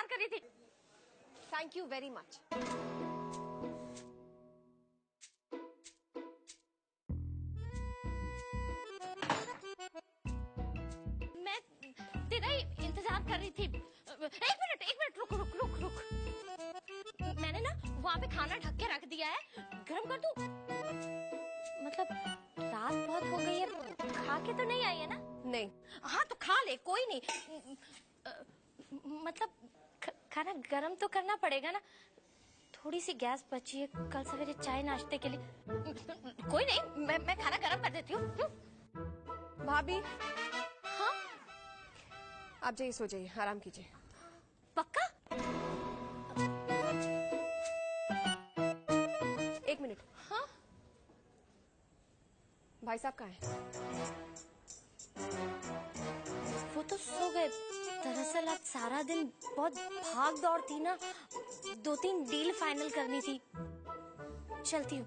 इंतजार कर रही थी। Thank you very much. मैं तेरा ही इंतजार कर रही थी। एक मिनट रुक रुक रुक रुक। मैंने ना वहाँ पे खाना ढक के रख दिया है, गर्म कर दूं? मतलब रात बहुत हो गई है, खा के तो नहीं आई है ना? नहीं। हाँ तो खा ले, कोई नहीं। मतलब खाना गर्म तो करना पड़ेगा ना, थोड़ी सी गैस बची है कल सवेरे चाय नाश्ते के लिए। कोई नहीं, मैं खाना गर्म कर देती हूँ। भाभी हाँ आप जाइए, सो जाइए, आराम कीजिए। पक्का? एक मिनट। हाँ भाई साहब कहाँ हैं? वो तो सो गए। दरअसल आज सारा दिन बहुत भाग दौड़ थी ना, 2-3 डील फाइनल करनी थी। चलती हूँ।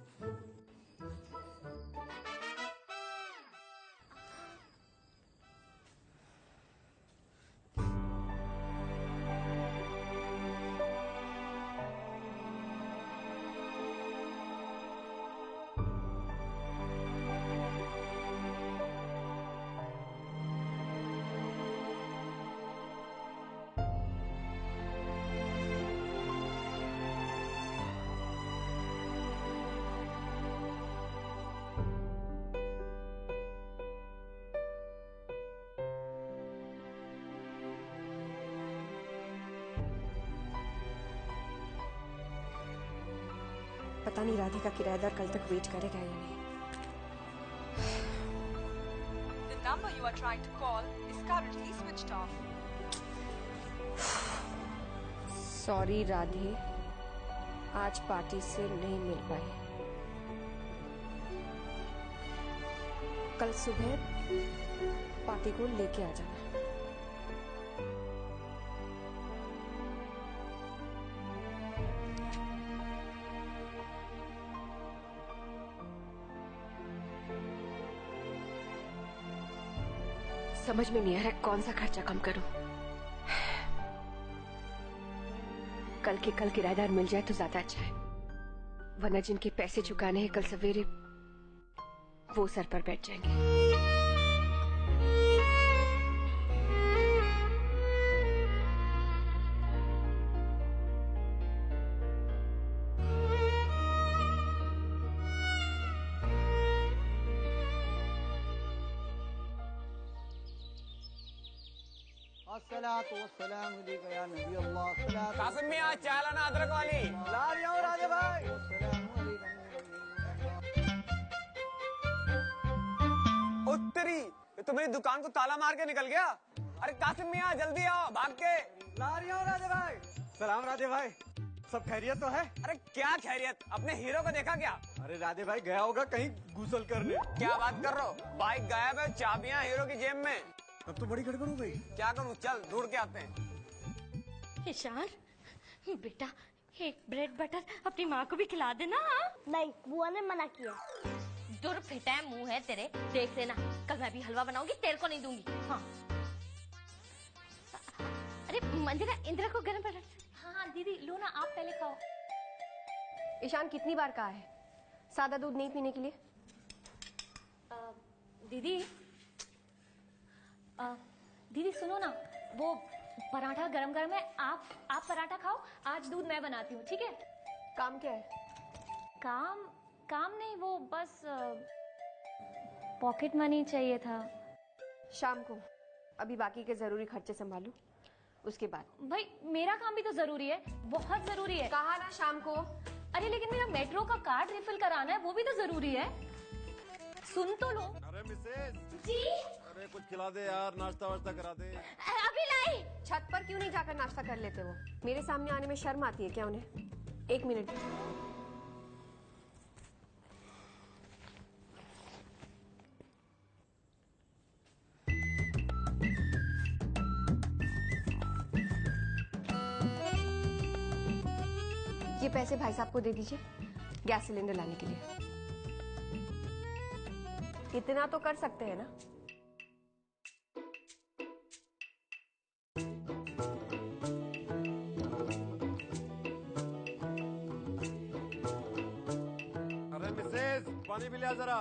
पता नहीं राधिका किराएदार कल तक वेट करेगा या नहीं। The number you are trying to call is currently switched off. Sorry Radhe, आज पार्टी से नहीं मिल पाई। कल सुबह पार्टी को लेके आ जाना। समझ में नहीं आ रहा कौन सा खर्चा कम करूं। कल के कल किराएदार मिल जाए तो ज्यादा अच्छा है, वरना जिनके पैसे चुकाने हैं कल सवेरे वो सर पर बैठ जाएंगे। कासिम मियां चाय लाना अदरक वाली। ला रही हूँ राजे भाई। उत्तरी ये तो मेरी दुकान को ताला मार के निकल गया। अरे कासिम मियां जल्दी आओ, भाग के। ला रही हूँ राजे भाई। सलाम राजे भाई, सब खैरियत तो है? अरे क्या खैरियत, अपने हीरो को देखा क्या? अरे राजे भाई गया होगा कहीं गुसल करने। क्या बात कर रहे हो, बाइक गायब है, चाबियां हीरो की जेब में। अब तो बड़ी गड़बड़ हो गई। क्या करूं, चल ढूंढ के आते हैं। ईशान बेटा, एक ब्रेड बटर अपनी माँ को भी खिला देना। नहीं, बुआ ने मना किया। दूर फिटा मुंह है तेरे, देख लेना कल मैं भी हलवा बनाऊंगी, तेरे को नहीं दूंगी। हाँ अरे मंदिरा, इंदिरा को गर्म बटर। हाँ दीदी लो ना, आप पहले खाओ। ईशान कितनी बार कहा है सादा दूध नहीं पीने के लिए? दीदी दीदी सुनो ना, वो पराठा गरम गरम है, आप पराठा खाओ, आज दूध मैं बनाती हूँ, ठीक है? काम क्या है? काम नहीं, वो बस पॉकेट मनी चाहिए था। शाम को, अभी बाकी के जरूरी खर्चे संभालू, उसके बाद। भाई मेरा काम भी तो जरूरी है, बहुत जरूरी है। कहा ना शाम को। अरे लेकिन मेरा मेट्रो का कार्ड रिफिल कराना है, वो भी तो जरूरी है। सुन तो लो। अरे मिसेस जी। अरे कुछ खिला दे यार, नाश्ता वाश्ता करा दे। अभी लाई। छत पर क्यों नहीं जाकर नाश्ता कर लेते वो? मेरे सामने आने में शर्म आती है क्या उन्हें? एक मिनट। ये पैसे भाई साहब को दे दीजिए गैस सिलेंडर लाने के लिए। इतना तो कर सकते हैं ना? पानी भी लिया जरा।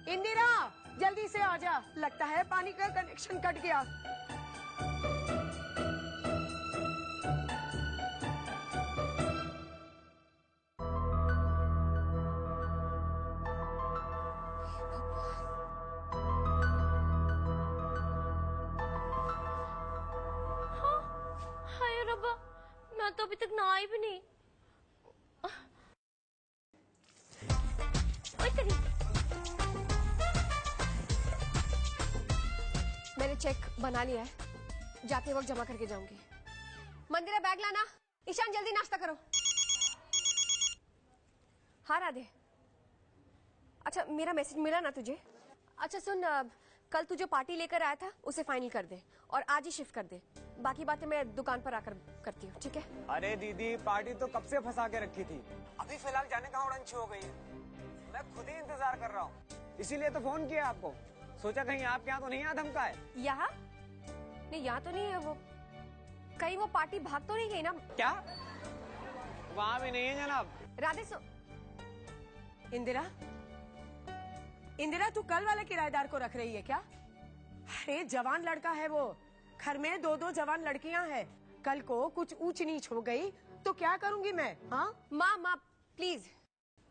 इंदिरा जल्दी से आजा, लगता है पानी का कनेक्शन कट गया। हाय रब्बा, मैं तो अभी तक नहाई भी नहीं। ओए तेरी, मैंने चेक बना लिया है, जाते वक्त जमा करके जाऊंगी। मंदिरा बैग लाना। ईशान जल्दी नाश्ता करो। हाँ राधे। अच्छा मेरा मैसेज मिला ना तुझे? अच्छा सुन, कल तू जो पार्टी लेकर आया था उसे फाइनल कर दे और आज ही शिफ्ट कर दे। बाकी बातें मैं दुकान पर आकर करती हूँ, ठीक है? अरे दीदी, पार्टी तो कब से फंसा के रखी थी, अभी फिलहाल जाने का उड़न छू हो गई है। मैं खुद ही इंतजार कर रहा हूँ, इसीलिए तो फोन किया आपको। सोचा कहीं आपके यहाँ तो नहीं आ धमका है। यहाँ नहीं, यहाँ तो नहीं है वो। कहीं वो पार्टी भाग तो नहीं गई ना? क्या? वहाँ भी नहीं है जनाब। राधे इंदिरा, इंदिरा तू कल वाले किराएदार को रख रही है क्या? अरे जवान लड़का है वो, घर में 2-2 जवान लड़कियां हैं। कल को कुछ ऊंच नीच हो गई तो क्या करूंगी मैं? हाँ माँ प्लीज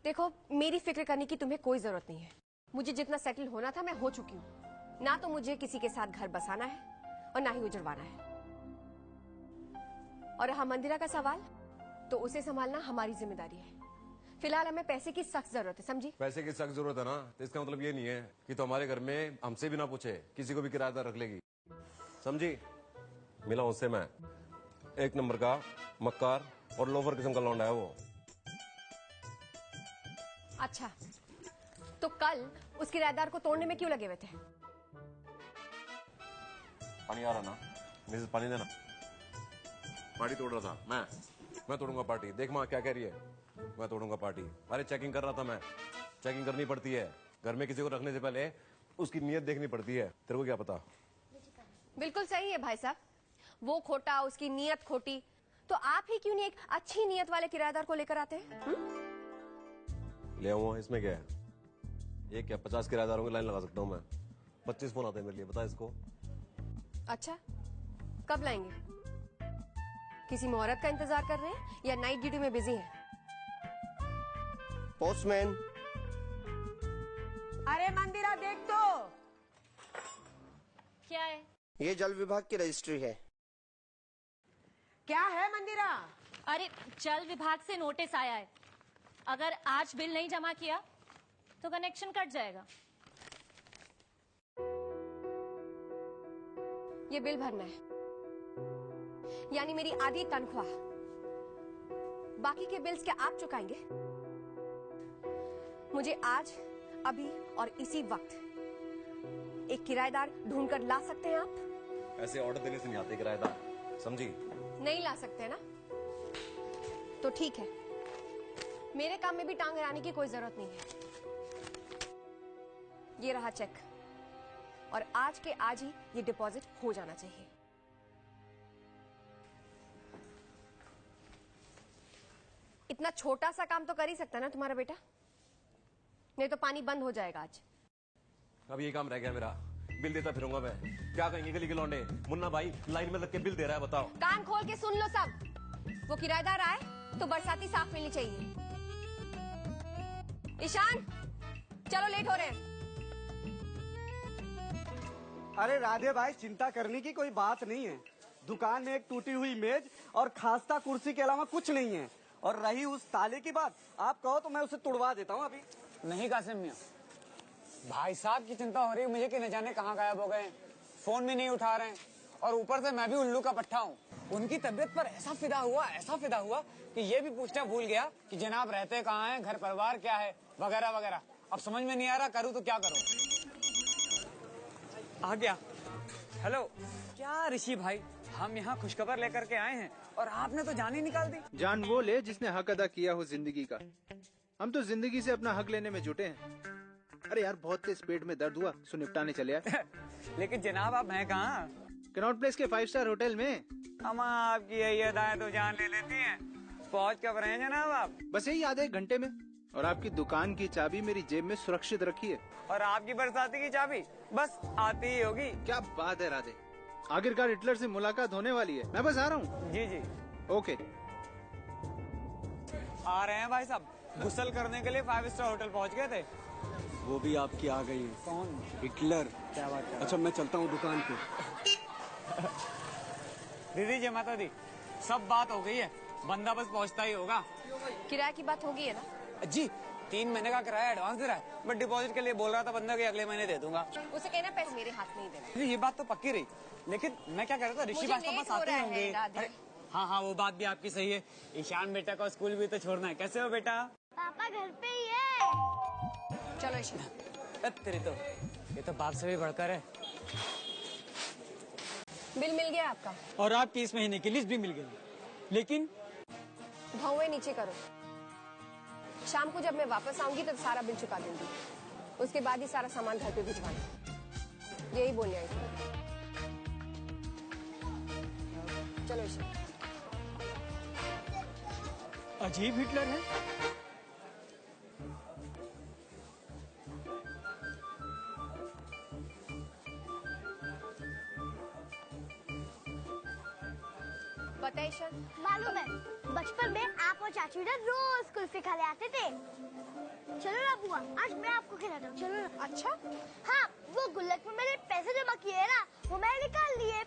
देखो, मेरी फिक्र करने की तुम्हें कोई जरूरत नहीं है। मुझे जितना सेटल होना था मैं हो चुकी हूँ। ना तो मुझे किसी के साथ घर बसाना है और ना ही उजड़वाना है। और रहा मंदिरा का सवाल, तो उसे संभालना हमारी जिम्मेदारी है। फिलहाल हमें पैसे की सख्त जरूरत है, समझी? पैसे की सख्त जरूरत है ना, तो इसका मतलब ये नहीं है कि तो हमारे घर में हमसे भी ना पूछे किसी को भी किराएदार रख लेगी, समझी? मिला उससे मैं, 1 नंबर का मक्कार और लोफर किस्म का लौंडा है वो। अच्छा, तो कल उस किराएदार को तोड़ने में क्यों लगे हुए थे? पानी आ रहा ना, मिसेस पानी देना। पार्टी तोड़ रहा था मैं तोड़ूंगा पार्टी। देख माँ क्या कह रही है, मैं तोड़ूंगा पार्टी। अरे चेकिंग कर रहा था मैं, चेकिंग करनी पड़ती है। घर में किसी को रखने से पहले उसकी नीयत देखनी पड़ती है। तेरे को क्या पता? बिल्कुल सही है भाई साहब, वो खोटा, उसकी नीयत खोटी। तो आप ही क्यों नहीं एक अच्छी नीयत वाले किराएदार को लेकर आते हैं? ले आऊंगा, इसमें क्या है? एक क्या 50 किराएदारों की लाइन लगा सकता हूँ मैं। 25 फोन आते हैं मेरे लिए, बता इसको। अच्छा, कब लाएंगे? किसी मुहूर्त का इंतजार कर रहे हैं या नाइट ड्यूटी में बिजी हैं? पोस्टमैन। अरे मंदिरा देख तो। क्या है? ये जल विभाग की रजिस्ट्री है। क्या है मंदिरा? अरे जल विभाग से नोटिस आया है, अगर आज बिल नहीं जमा किया तो कनेक्शन कट जाएगा। ये बिल भरना है, यानी मेरी आधी तनख्वाह। बाकी के बिल्स क्या आप चुकाएंगे? मुझे आज, अभी और इसी वक्त एक किराएदार ढूंढकर ला सकते हैं आप? ऐसे ऑर्डर देने से नहीं आते किराएदार, समझी? नहीं ला सकते ना? तो ठीक है, मेरे काम में भी टांग अड़ाने की कोई जरूरत नहीं है। ये रहा चेक, और आज के आज ही ये डिपॉजिट हो जाना चाहिए। इतना छोटा सा काम तो कर ही सकता ना तुम्हारा बेटा, नहीं तो पानी बंद हो जाएगा आज। अब ये काम रह गया मेरा, बिल देता फिरूंगा मैं। क्या कहेंगे गली के लौंडे, मुन्ना भाई लाइन में लग के बिल दे रहा है, बताओ। कान खोल के सुन लो सब, वो किराएदार आए तो बरसाती साफ मिलनी चाहिए। ईशान चलो, लेट हो रहे हैं। अरे राधे भाई, चिंता करने की कोई बात नहीं है। दुकान में एक टूटी हुई मेज और खास्ता कुर्सी के अलावा कुछ नहीं है। और रही उस ताले की बात, आप कहो तो मैं उसे तुड़वा देता हूँ अभी। नहीं कासिम मियां, भाई साहब की चिंता हो रही है मुझे कि न जाने कहाँ गायब हो गए, फोन भी नहीं उठा रहे हैं, और ऊपर से मैं भी उल्लू का पट्टा हूँ। उनकी तबीयत पर ऐसा फिदा हुआ कि ये भी पूछना भूल गया कि जनाब रहते कहाँ हैं, घर परिवार क्या है, वगैरह वगैरह। अब समझ में नहीं आ रहा करूँ तो क्या करूँ। आ गया। हेलो, क्या ऋषि भाई, हम यहाँ खुशखबर लेकर के आए हैं और आपने तो जान ही निकाल दी। जान वो ले जिसने हक अदा किया हो जिंदगी का। हम तो जिंदगी से अपना हक लेने में जुटे हैं। अरे यार, बहुत तेज पेट में दर्द हुआ, सो निपटाने चले आए। लेकिन जनाब आप हैं कहाँ? कनॉट प्लेस के 5 स्टार होटल में। अम्मा आपकी यही अदाएं तो जान ले लेती हैं। पहुंच कब रहे हैं जनाब आप? बस यही आधे एक घंटे में। और आपकी दुकान की चाबी मेरी जेब में सुरक्षित रखी है। और आपकी बरसाती की चाबी बस आती ही होगी। क्या बात है राधे, आखिरकार हिटलर से मुलाकात होने वाली है। मैं बस आ रहा हूँ। जी जी ओके। आ रहे हैं भाई साहब, गुसल करने के लिए 5 स्टार होटल पहुंच गए थे। वो भी आपकी आ गई है। कौन? हिटलर। क्या बात है? अच्छा मैं चलता हूँ दुकान पे। दीदी जय माता दी, सब बात हो गई है, बंदा बस पहुंचता ही होगा। किराए की बात होगी है ना? जी 3 महीने का किराया एडवांस दे रहा है, बट डिपॉजिट के लिए बोल रहा था बंदा के अगले महीने दे दूंगा। उसे कहना पैसे मेरे हाथ नहीं देना। ये बात तो पक्की रही, लेकिन मैं क्या कह रहा था, ऋषि बात बस आते ही होंगे। अरे हाँ वो बात भी आपकी सही है। ईशान बेटा को स्कूल भी तो छोड़ना है। कैसे हो बेटा? पापा घर पे ही है। चलो ईशान। तेरी तो ये तो बाप से भी बढ़कर है। बिल मिल गया आपका? और आपकी इस महीने की लिस्ट भी मिल गई, लेकिन भौवे नीचे करो। शाम को जब मैं वापस आऊंगी तो सारा बिल चुका दूंगी। उसके बाद ही सारा सामान घर पे भिजवाना। यही बोलने आई थी। चलो ईशान। अजीब हिटलर है। पता है ईशान? मालूम है, बचपन में आप और चाचू ना रोज कुल्फी खा ले आते थे। चलो ना बुआ, आज मैं आपको खिलाता हूँ। चलो ना। अच्छा? हाँ, वो गुल्लक में मैंने पैसे जमा किए है ना, वो मैंने निकाल लिए।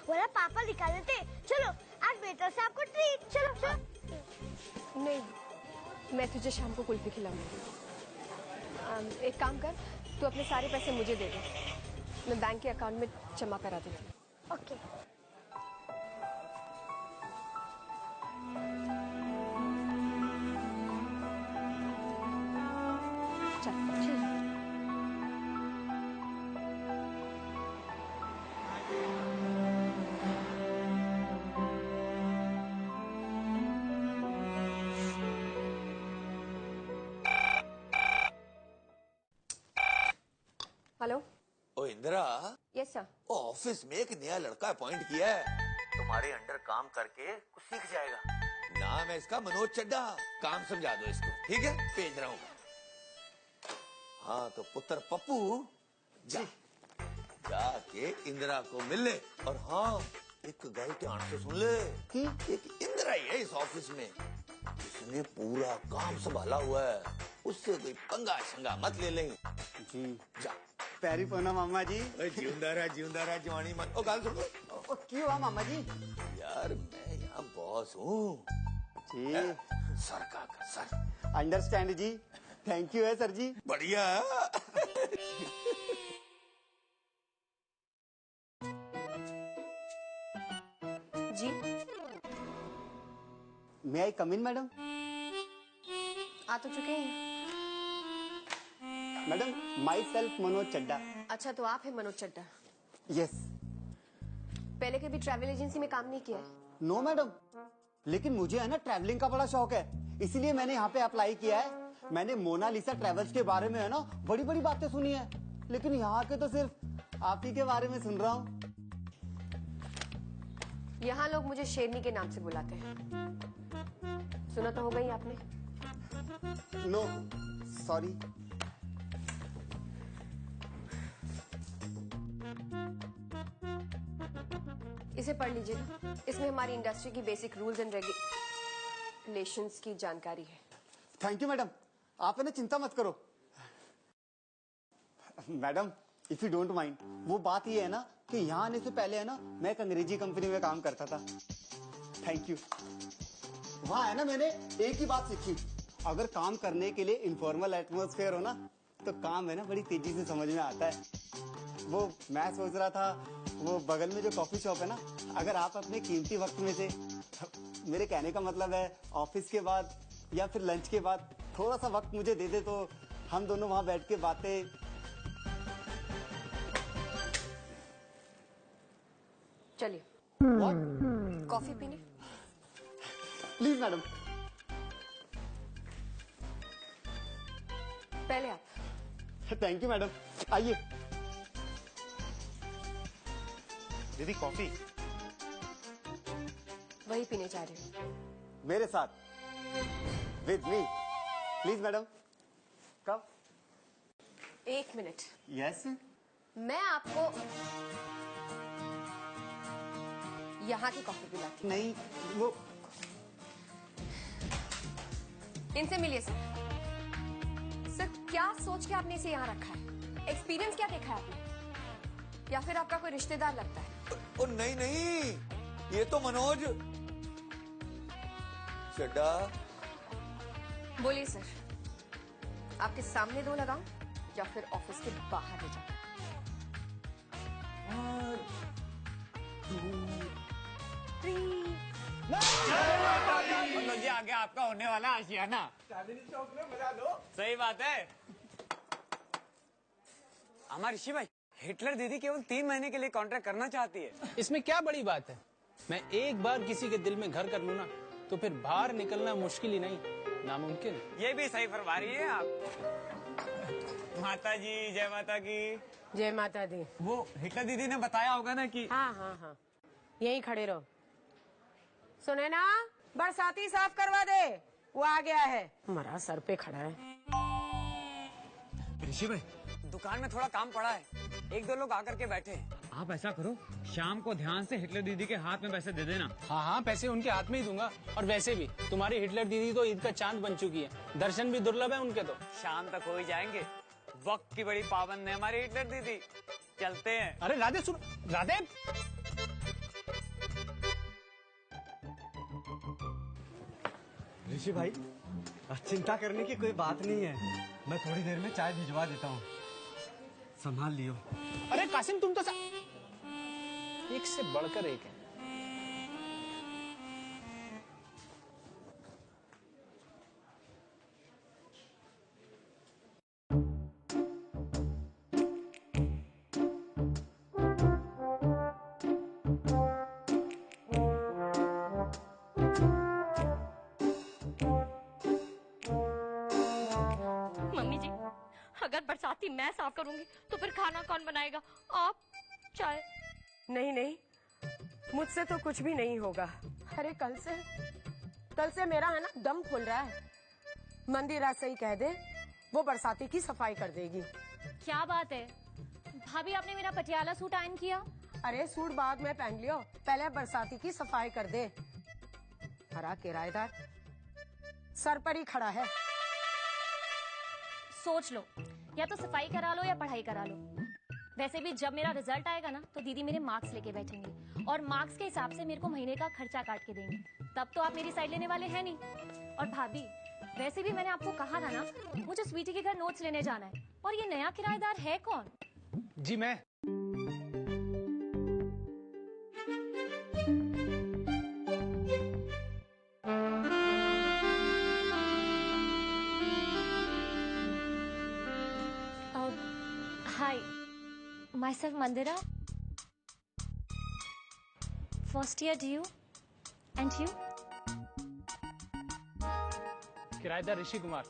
बोला पापा निकाल लेते। चलो आज मेरी तरफ से आपको ट्रीट। चलो चलो। नहीं, मैं तुझे शाम को कुल्फी खिलाऊंगी। एक काम कर, तू अपने सारे पैसे मुझे दे दे, मैं बैंक के अकाउंट में जमा करा देती हूँ। ओके। हेलो। ओ इंदिरा, यस सर। ऑफिस में एक नया लड़का अपॉइंट किया है, तुम्हारे अंडर काम करके कुछ सीख जाएगा। नाम है इसका मनोज चड्डा। काम समझा दो इसको, ठीक है? भेज रहा हूँ। हाँ तो पुत्र पप्पू जाके इंदिरा को मिल ले। और हाँ, एक गल ध्यान से सुन ले कि एक इंदिरा ही है इस ऑफिस में, जिसने पूरा काम संभाला हुआ है। उससे कोई पंगा शंगा मत ले लें। जी जा। पैरी पोना मामा जी। जिंदा रहा जवानी मन। ओ गाल सुनो। क्यों हुआ मामा जी? यार मैं यहाँ बॉस हूँ जी। सर का सर। अंडरस्टैंड जी। थैंक यू है सर जी। बढ़िया। जी मे आई कम इन मैडम? आ तो चुके हैं। मैडम माई सेल्फ मनोज चड्डा। अच्छा तो आप हैं मनोज चड्डा? यस। पहले कभी ट्रैवल एजेंसी में काम नहीं किया? नो मैडम, लेकिन मुझे है ना ट्रैवलिंग का बड़ा शौक है, इसीलिए मैंने यहाँ पे अप्लाई किया है। मैंने मोनालिसा ट्रेवल्स के बारे में है ना बड़ी बड़ी बातें सुनी है, लेकिन यहाँ के तो सिर्फ आप ही के बारे में सुन रहा हूँ। यहाँ लोग मुझे शेरनी के नाम से बुलाते हैं, सुना तो होगा ही आपने। No sorry. इसे पढ़ लीजिएगा, इसमें हमारी इंडस्ट्री की बेसिक रूल्स एंड रेगुलेशंस की जानकारी है। थैंक यू मैडम, आप है ना चिंता मत करो। Madam if you don't mind, वो बात ये है ना कि यहाँ आने से पहले है ना मैं एक अंग्रेजी कंपनी में काम करता था। Thank you. वहाँ है ना मैंने एक ही बात सीखी, अगर काम करने के लिए इनफॉर्मल एटमॉस्फेयर हो ना तो काम है ना बड़ी तेजी से समझ में आता है। वो मैं सोच रहा था वो बगल में जो कॉफी शॉप है ना, अगर आप अपने कीमती वक्त में से, मेरे कहने का मतलब है ऑफिस के बाद या फिर लंच के बाद थोड़ा सा वक्त मुझे दे दे तो हम दोनों वहां बैठ के बातें। चलिए। व्हाट? कॉफी पीने? Please madam. पहले आप। थैंक यू मैडम, आइए। दीदी कॉफी। वही पीने जा रही हूँ। मेरे साथ, with me, please madam come. 1 minute. Yes. मैं आपको यहाँ की कॉफी पिलाती। नहीं, वो इनसे मिलिए सर। सर, क्या सोच के आपने इसे यहाँ रखा है? एक्सपीरियंस क्या देखा है आपने? या फिर आपका कोई रिश्तेदार लगता है? ओ नहीं नहीं, ये तो मनोज। चड्डा। बोलिए सर, आपके सामने 2 लगाऊं या फिर ऑफिस के बाहर ले जाऊं? 1 2 3। मतलब ये आगे आपका होने वाला आशियाना। चांदनी चौक में बजा दो। सही बात है। हमारे ऋषि भाई, हिटलर दीदी केवल 3 महीने के लिए कॉन्ट्रैक्ट करना चाहती है। इसमें क्या बड़ी बात है? मैं एक बार किसी के दिल में घर कर लूं ना, तो फिर बाहर निकलना मुश्किल ही नहीं, नामुमकिन। ये भी सही फरमा रही है आप। माता जी, जय माता की। जय माता दी। वो हिटलर दीदी ने बताया होगा ना कि हाँ हाँ हाँ, यहीं खड़े रहो। सुने ना, बरसाती साफ करवा दे, वो आ गया है। हमारा सर पे खड़ा है। ऋषि भाई, दुकान में थोड़ा काम पड़ा है, 1-2 लोग आकर के बैठे हैं। आप ऐसा करो, शाम को ध्यान से हिटलर दीदी के हाथ में पैसे दे देना। हाँ हाँ, पैसे उनके हाथ में ही दूंगा। और वैसे भी तुम्हारी हिटलर दीदी तो ईद का चांद बन चुकी है, दर्शन भी दुर्लभ है उनके। तो शाम तक हो ही जाएंगे। वक्त की बड़ी पाबंद है हमारी हिटलर दीदी। चलते हैं। अरे राधे, सुन राधे। ऋषि भाई, चिंता करने की कोई बात नहीं है, मैं थोड़ी देर में चाय भिजवा देता हूँ, संभाल लियो। अरे कासिम, तुम तो एक से बढ़कर एक है। मम्मी जी, अगर बरसाती मैं साफ करूंगी तो फिर खाना कौन बनाएगा? आप? चाय? नहीं नहीं, मुझसे तो कुछ भी नहीं होगा। अरे कल से मेरा है ना दम खुल रहा है। मंदिरा से ही कह दे, वो बरसाती की सफाई कर देगी। क्या बात है भाभी, आपने मेरा पटियाला सूट आयन किया? अरे सूट बाद में पहन लियो, पहले बरसाती की सफाई कर दे। हरा किराएदार सर पर ही खड़ा है। सोच लो, या तो सफाई करा लो या पढ़ाई करा लो। वैसे भी जब मेरा रिजल्ट आएगा ना, तो दीदी मेरे मार्क्स लेके बैठेंगे और मार्क्स के हिसाब से मेरे को महीने का खर्चा काट के देंगे। तब तो आप मेरी साइड लेने वाले हैं नहीं। और भाभी, वैसे भी मैंने आपको कहा था ना, मुझे स्वीटी के घर नोट्स लेने जाना है। और ये नया किराएदार है कौन? जी मैं। Hi, myself Mandira. First year DU, and you? किराएदार Rishi Kumar.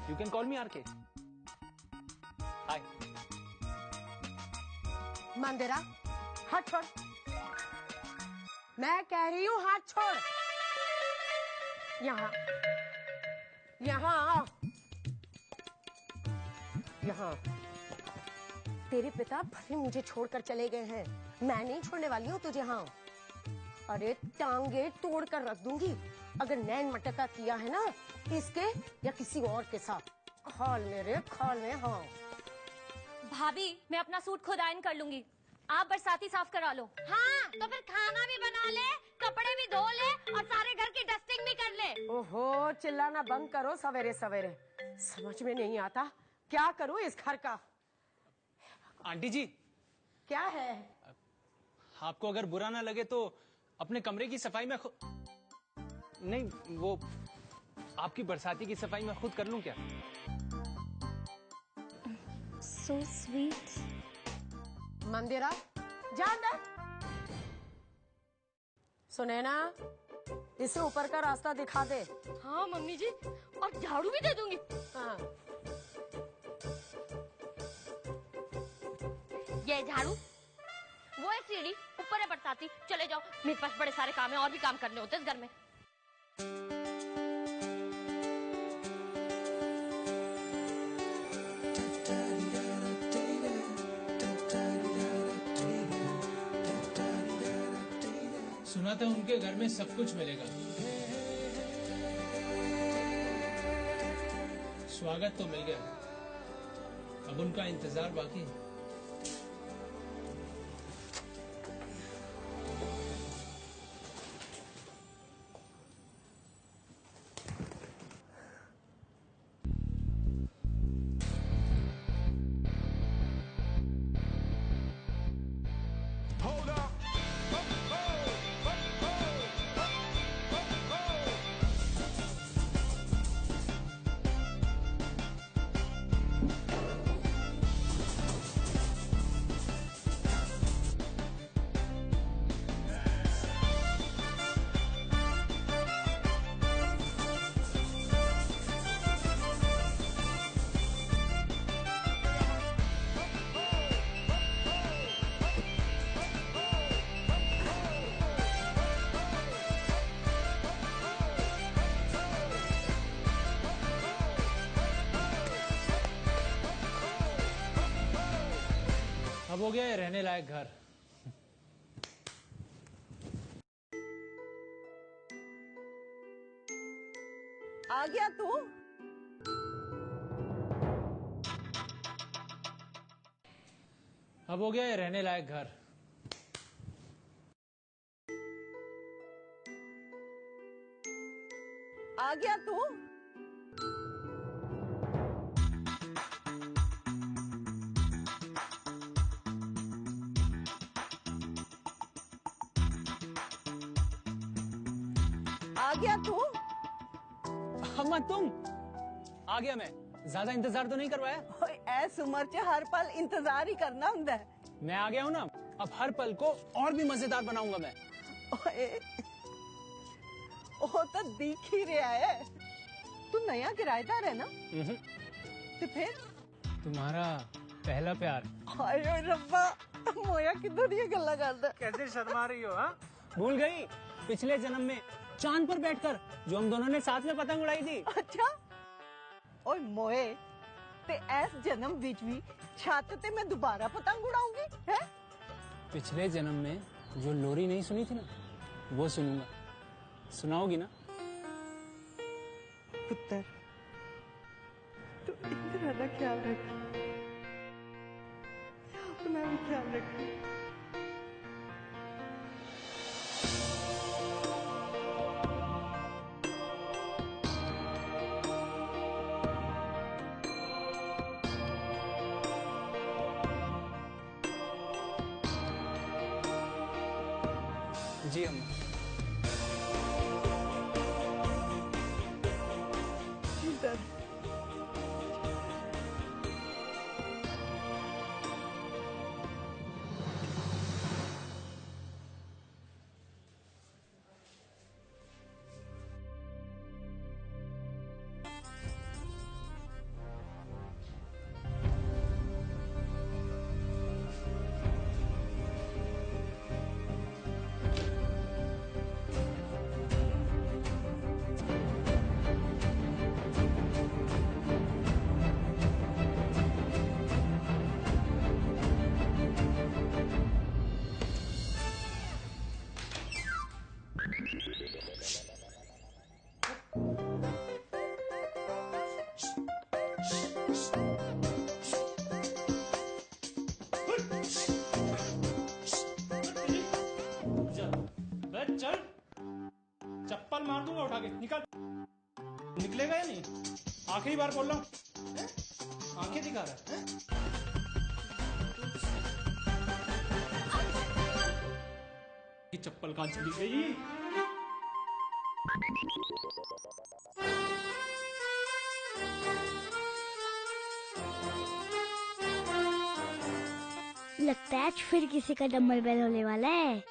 You can call me RK. Hi. मंदिरा, हाथ छोड़। मैं कह रही हूँ हाथ छोड़। यहाँ यहाँ यहाँ। तेरे पिता भले मुझे छोड़कर चले गए हैं, मैं नहीं छोड़ने वाली हूँ तुझे। हाँ, अरे टांगे तोड़ कर रख दूंगी अगर नैन मटका किया है ना इसके या किसी और के साथ। खाल मेरे खाल में। हाँ भाभी, मैं अपना सूट खुद आयन कर लूंगी, आप बरसाती साफ करा लो। हाँ, तो फिर खाना भी बना ले, कपड़े भी धो ले और सारे घर की डस्टिंग भी कर ले। ओहो, चिल्लाना बंद करो सवेरे सवेरे। समझ में नहीं आता क्या करूँ इस घर का। आंटी जी, क्या है? आपको अगर बुरा ना लगे तो अपने कमरे की सफाई में नहीं, वो आपकी बरसाती की सफाई में खुद कर लूं क्या? So sweet. मंदिरा, जान दे। सुने ना, इसे ऊपर का रास्ता दिखा दे। हाँ मम्मी जी, और झाड़ू भी दे दूंगी। हाँ। ये झाड़ू, वो है सीढ़ी, ऊपर है बर्तन। बात आती। चले जाओ, मेरे पास बड़े सारे काम है, और भी काम करने होते इस घर में। सुना था उनके घर में सब कुछ मिलेगा। स्वागत तो मिल गया, अब उनका इंतजार बाकी है। अब हो गया है रहने लायक घर। आ गया तू? अब हो गया है रहने लायक घर। आ गया तू? आ गया तू? अम्मा तुम? आ गया मैं। ज्यादा इंतजार तो नहीं करवाया? ओए ऐस उम्र च हर पल इंतजार ही करना हुंदा है। मैं आ गया हूँ ना, अब हर पल को और भी मजेदार बनाऊंगा मैं। ओए ओ तो दिख ही रहा है, तू नया किराएदार है ना? तो फिर तुम्हारा पहला प्यार। हाय ओए रब्बा, मोया किधर ये गल्ला करदा? कैसे शर्मा रही हो? हाँ, भूल गई पिछले जन्म में चांद पर बैठकर जो हम दोनों ने साथ में पतंग उड़ाई थी। अच्छा ओए मोए, ते ऐस जन्म विच भी छत ते मैं दोबारा पतंग उड़ाऊंगी है? पिछले जन्म में जो लोरी नहीं सुनी थी ना, वो सुनूंगा। सुनाओगी ना? पुत्र तू इंदिरा का ख्याल रख, अपना भी ख्याल रख। जी अम्मा। चल, चप्पल मार दूंगा उठा के। निकल। निकलेगा या नहीं? आखिरी बार बोल रहा हूँ। आंखें दिखा रहा है? कि चप्पल कहाँ चली गई? लगता है आज फिर किसी का डम्बल बेल होने वाला है।